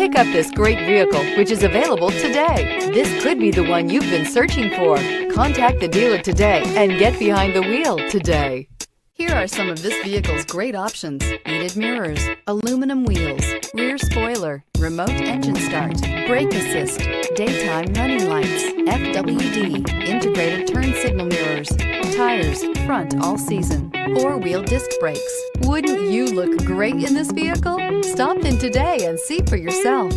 Pick up this great vehicle, which is available today. This could be the one you've been searching for. Contact the dealer today and get behind the wheel today. Here are some of this vehicle's great options: heated mirrors, aluminum wheels, rear spoiler, remote engine start, brake assist, daytime running lights, FWD, integrated turn signal mirrors, tires, front all season, 4-wheel disc brakes. Wouldn't you look great in this vehicle? Stop in today and see for yourself.